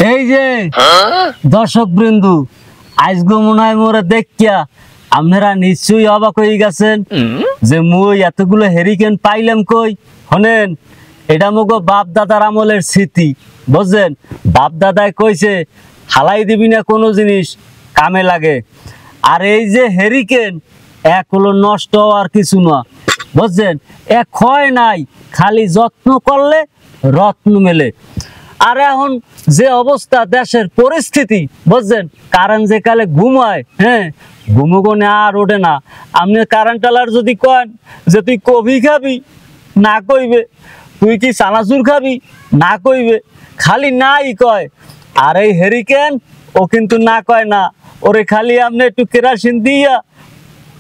এই যে দর্শক বৃন্দু, আজগো মনে হয় মোরা দেখিয়া আপনারা নিশ্চয়ই অবাক হয়ে গেছেন যে মুই এতগুলো হেরিকেন পাইলাম কই। শোনেন, এটা মগো বাপ দাদার আমলের স্মৃতি, বুঝছেন? বাপ দাদায় কইছে হালাই দিবি না কোনো জিনিস কামে লাগে। আর এই যে হেরিকেন এক হলো নষ্ট আর কিছু না, বুঝছেন? এক ক্ষয় নাই, খালি যত্ন করলে রত্ন মেলে। আর এখন যে অবস্থা দেশের পরিস্থিতি, বুঝছেন? কারেন্ট যে কালে ঘুমায়, ঘুমোগনে আর ওঠে না। আপনি কারেন্ট আলার যদি কন যে তুই কফি খাবি, না কইবে। তুই কি চানাচুর খাবি, না কইবে। খালি নাই কয়। আর এই হেরিকেন ও কিন্তু না কয় না, ওরে খালি আপনি একটু কেরাসিন দিয়া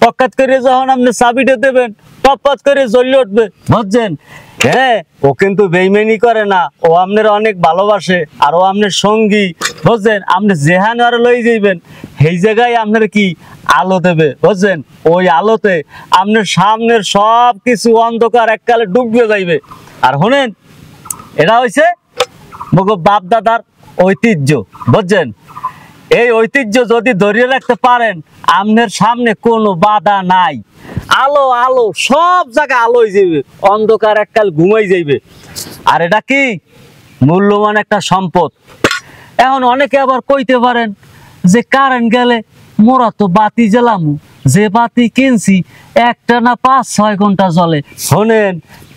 পকাত করে যখন আপনি চাবিটা দেবেন, টপাত করে জ্বলে উঠবে, বুঝছেন? ও কিন্তু বেইমানি করে না, ও আপনার অনেক ভালোবাসে। আর ও আপনার সঙ্গী, বুঝছেন? আপনি যেহান আর লই যাইবেন সেই জায়গায় আপনার কি আলো দেবে, বুঝছেন? ওই আলোতে আপনার সামনের সব কিছু অন্ধকার এককালে ডুবে যাইবে। আর শোনেন, এটা হইছে মগো বাপ দাদার ঐতিহ্য, বুঝছেন? এই ঐতিহ্য যদি ধরিয়ে রাখতে পারেন, আপনার সামনে কোনো বাধা নাই। আলো আলো সব জায়গায় আলোই যাইবে, অন্ধকার এককাল ঘুমাই যাইবে। আর এটা কি মূল্যবান একটা সম্পদ। এখন অনেকে আবার কইতে পারেন যে কারেন্ট গেলে মোরা তো বাতি জ্বালামু, যে বাতি কিনছি একটা না 5-6 ঘন্টা জ্বলে। শোনেন,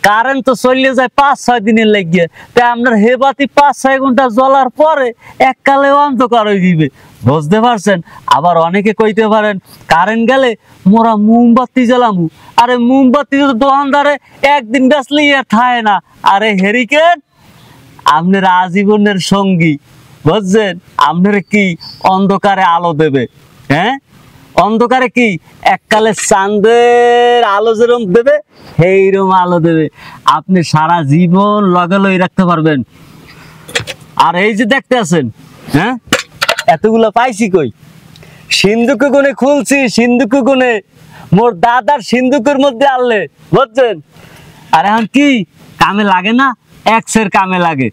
কারেন্ট তো চলে যায় 5-6 দিনের লাগিয়ে, তাই আপনার হে বাতি 5-6 ঘন্টা জ্বলার পরে এককালে অন্ধকার হয়ে দিবে, বুঝতে পারছেন? আবার অনেকে কইতে পারেন কারেন্ট গেলে মোরা মোমবাতি জ্বালামু। আরে মোমবাতি তো দোকানদারে একদিন বেচলে আর থায় না। আরে হেরিকেন আপনার আজীবনের সঙ্গী, বুঝছেন? আপনার কি অন্ধকারে আলো দেবে। অন্ধকারে কি এককালে চাঁদের আলো যেরকম দেবে সেইরকম আলো দেবে, আপনি সারা জীবন লগে লই রাখতে পারবেন। আর এই যে দেখতে আছেন, এতগুলো পাইছি কই? সিন্ধুকে গুনে খুলছি, সিন্ধুকে গুনে মোর দাদার সিন্ধুকের মধ্যে আনলে, বুঝছেন? আর এখন কি কামে লাগে না, এক্সের কামে লাগে।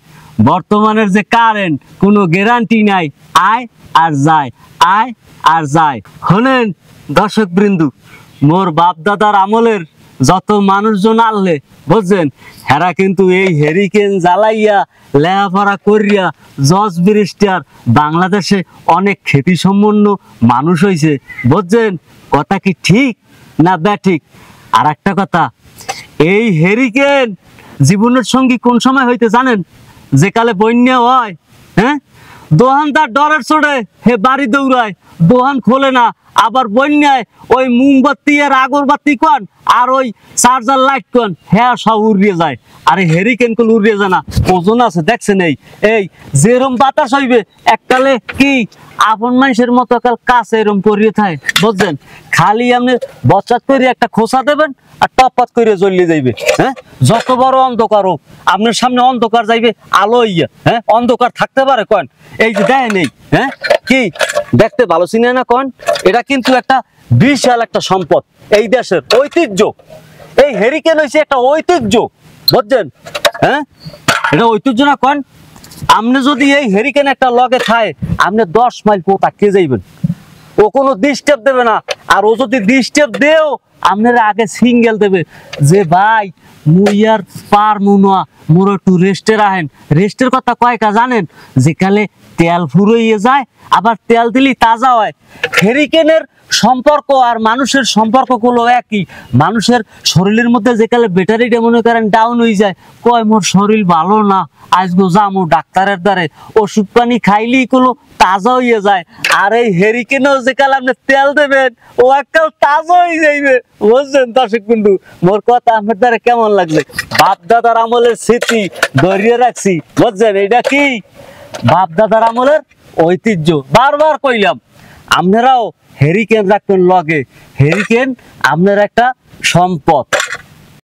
বর্তমানের যে কারেন্ট কোনো গ্যারান্টি নাই, আয় আর যায়, আয় আর যায়। শোনেন দর্শক বৃন্দু, মোর বাপ দাদার আমলের যত মানুষজন আনলে, বুঝছেন? হেরা কিন্তু এই হেরিকেন জ্বালাইয়া লেখাপড়া করিয়া জজ ব্যারিস্টার বাংলাদেশে অনেক খ্যাতি সম্পন্ন মানুষ হয়েছে, বুঝছেন? কথা কি ঠিক না ব্যাঠিক? আর একটা কথা, এই হেরিকেন জীবনের সঙ্গী কোন সময় হইতে জানেন? যে কালে বন্যা হয়, দোহানদার ডরের চড়ে হে বাড়ি দৌড়ায়, দোহান খোলে না। আবার বন্যায় ওই মোমবাতি আর আগরবাতি কন আর ওই চার্জার লাইট কন, হ্যাঁ সব উড়িয়ে যায়। আরে হেরিকেন কোন উড়িয়ে যায় না, ওজন আছে, দেখছেন? এই যেরম বাতাস হইবে এককালে কি আপন মানুষের মতো কাল কাছে এরম করিয়ে থাকে, বুঝছেন? খালি আপনি বচাত করে একটা খোসা দেবেন আর টপাত করে জ্বলিয়ে যাইবে। যত বড় অন্ধকার হোক আপনার সামনে অন্ধকার যাইবে আলো ইয়া। অন্ধকার থাকতে পারে কন? এই যে দেয় নেই, কি দেখতে ভালো চিনে না কন? এটা কিন্তু একটা বিশাল একটা সম্পদ, এই দেশের ঐতিহ্য। এই হেরিকেন হইছে একটা ঐতিহ্য, বুঝছেন? এটা ঐতিহ্য না কন? আপনি যদি এই হেরিকেন একটা লগে খায়, আপনি 10 মাইল পোতা কে যাইবেন, ও কোনো ডিস্টার্ব দেবে না। আর ও যদি ডিস্টার্ব দেও, আপনারা আগে সিঙ্গেল দেবে যে ভাই মুই আর পারমু না, মোর একটু রেস্টে রাখেন। রেস্টের কথা কয়টা জানেন? যেকালে তেল ফুরইয়ে যায়, আবার তেল দিলি তাজা হয়। হেরিকেনের সম্পর্ক আর মানুষের সম্পর্ক গুলো একই। মানুষের শরীরের মধ্যে যেকালে ব্যাটারিটা মনে করেন ডাউন হয়ে যায়, কয় মোর শরীর ভালো না, আজগো যামু ডাক্তারের দ্বারে, ওষুধ পানি খাইলেই কোনো তাজা হইয়া যায়। আর এই হেরিকেনও যেকালে আপনি তেল দেবেন, ও এককাল তাজা হয়ে যাইবে, বুঝছেন? দর্শক বন্ধু, মোর কথা আপনার দ্বারা কেমন লাগছে? বাপ দাদার আমলের স্মৃতি ধরিয়ে রাখছি, বুঝছেন? এটা কি বাপ দাদার আমলের ঐতিহ্য। বারবার কইলাম আপনারাও হেরিকেন রাখবেন লগে। হেরিকেন আপনার একটা সম্পদ।